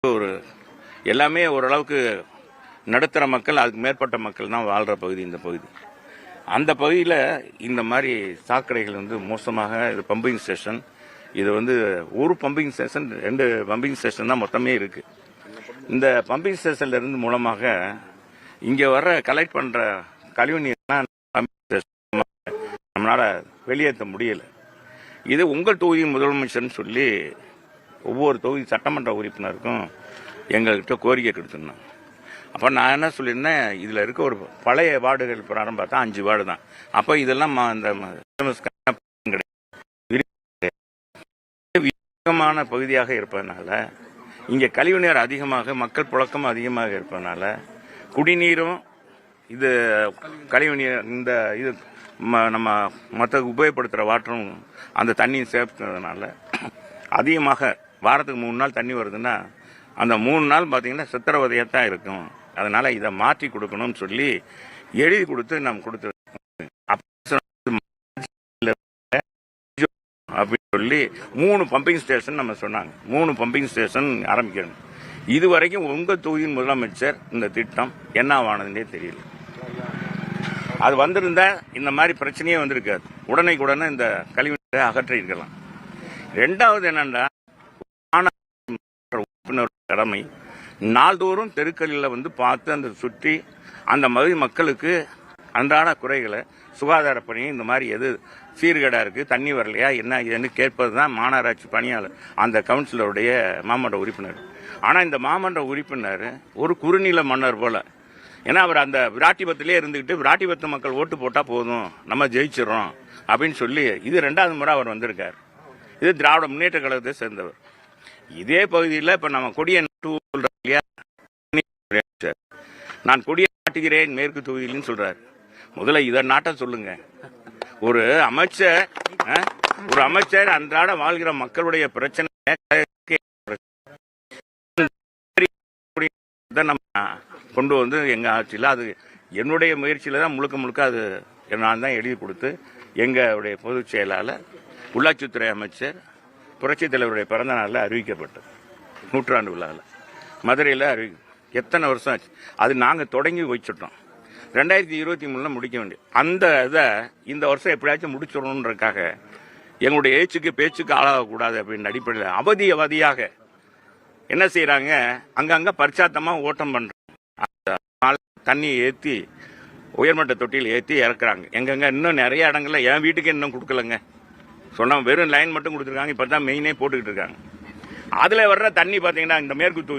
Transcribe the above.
ஒரு எல்லாமே ஓரளவுக்கு நடுத்தர மக்கள், அதுக்கு மேற்பட்ட மக்கள் தான் வாழ்கிற பகுதி இந்த பகுதி. அந்த பகுதியில் இந்த மாதிரி சாக்கடைகள் மோசமாக, இது பம்பிங் ஸ்டேஷன், இது ஒரு பம்பிங் ஸ்டேஷன் 2 பம்பிங் ஸ்டேஷன் தான் மொத்தமே இருக்கு. இந்த பம்பிங் ஸ்டேஷன்ல இருந்து மூலமாக இங்க வர்ற கலெக்ட் பண்ற கழிவு நீர்லாம் நம்மளால வெளியேற்ற முடியல. இது உங்கள் தொகுதி முதலமைச்சர்னு சொல்லி ஒவ்வொரு தொகுதி சட்டமன்ற உறுப்பினருக்கும் எங்கள்கிட்ட கோரிக்கை கொடுத்துருந்தோம். அப்போ நான் என்ன சொல்லியிருந்தேன், இதில் இருக்க ஒரு பழைய வார்டுகள் பிரகாரம் பார்த்தா 5 வார்டு தான். அப்போ இதெல்லாம் அந்த அதிகமான பகுதியாக இருப்பதனால, இங்கே கழிவுநீர் அதிகமாக, மக்கள் புழக்கம் அதிகமாக இருப்பதனால, குடிநீரும் இது கழிவுநீர் இந்த இது நம்ம மற்ற உபயோகப்படுத்துகிற வாட்டரும் அந்த தண்ணியும் சேர்த்துறதுனால அதிகமாக வாரத்துக்கு 3 நாள் தண்ணி வருதுன்னா அந்த 3 நாள் பார்த்தீங்கன்னா சித்திரவதையாக தான் இருக்கும். அதனால இதை மாற்றி கொடுக்கணும்னு சொல்லி எழுதி கொடுத்து நம்ம கொடுத்து அப்படின்னு சொல்லி 3 பம்பிங் ஸ்டேஷன் நம்ம சொன்னாங்க. 3 பம்பிங் ஸ்டேஷன் ஆரம்பிக்கணும். இதுவரைக்கும் உங்கள் தொகுதியின் முதலமைச்சர் இந்த திட்டம் என்னவானதுன்னே தெரியல. அது வந்திருந்தா இந்த மாதிரி பிரச்சனையே வந்திருக்காது. உடனே இந்த கழிவுநீரை அகற்றி இருக்கலாம். 2வது என்னன்னா, உறுப்பினர் கடமை நாள்தோறும் தெருக்களில் பார்த்து அந்த சுற்றி அந்த மகிழ் மக்களுக்கு அன்றாட குறைகளை, சுகாதார பணியை, இந்த மாதிரி எது சீர்கேடா இருக்கு, தண்ணி வரலையா, என்ன இதுன்னு கேட்பது தான் மாநகராட்சி பணியாளர், அந்த கவுன்சிலருடைய மாமன்ற உறுப்பினர். ஆனால் இந்த மாமன்ற உறுப்பினர் ஒரு குறுநில மன்னர் போல. ஏன்னா அவர் அந்த விராட்டிபத்திலே இருந்துக்கிட்டு விராட்டிபத்து மக்கள் ஓட்டு போட்டால் போதும், நம்ம ஜெயிச்சிடறோம் அப்படின்னு சொல்லி இது 2வது முறை அவர் வந்திருக்கார். இது திராவிட முன்னேற்ற கழகத்தை சேர்ந்தவர். இதே பகுதியில் இப்போ நம்ம கொடியை நான் கொடியை நாட்டுகிறேன் மேற்கு தொகுதியிலும் சொல்றாரு. முதல்ல இதை நாட்ட சொல்லுங்க. ஒரு அமைச்சர் அன்றாட வாழ்கிற மக்களுடைய பிரச்சனை நம்ம கொண்டு எங்க ஆட்சியில், அது என்னுடைய முயற்சியில தான் முழுக்க அது நான் தான் எழுதி கொடுத்து எங்களுடைய பொதுச் செயலாளர், உள்ளாட்சித்துறை அமைச்சர், புரட்சித் தலைவருடைய பிறந்த நாளில் அறிவிக்கப்பட்டது. 100ஆண்டு விழாவில் மதுரையில் எத்தனை வருஷம் ஆச்சு. அது நாங்கள் தொடங்கி வச்சுட்டோம். 2023 முடிக்க வேண்டிய அந்த இதை இந்த வருஷம் எப்படியாச்சும் முடிச்சிடணுன்றதுக்காக எங்களுடைய பேச்சுக்கு ஆளாகக்கூடாது அப்படின்னு அடிப்படையில் அவதியாக என்ன செய்யறாங்க, அங்கங்க பரிச்சாத்தமாக ஓட்டம் பண்றாங்க. தண்ணியை ஏற்றி உயர்மட்ட தொட்டியில் ஏற்றி இறக்குறாங்க. எங்கெங்க இன்னும் நிறைய இடங்கள்ல என் வீட்டுக்கே இன்னும் கொடுக்கலங்க. சொன்னா வெறும் லைன் மட்டும் கொடுத்துருக்காங்க. இப்போ தான் மெயினே போட்டுக்கிட்டு இருக்காங்க. அதில் வர்ற தண்ணி பார்த்தீங்கன்னா இந்த மேற்கு தொகுதி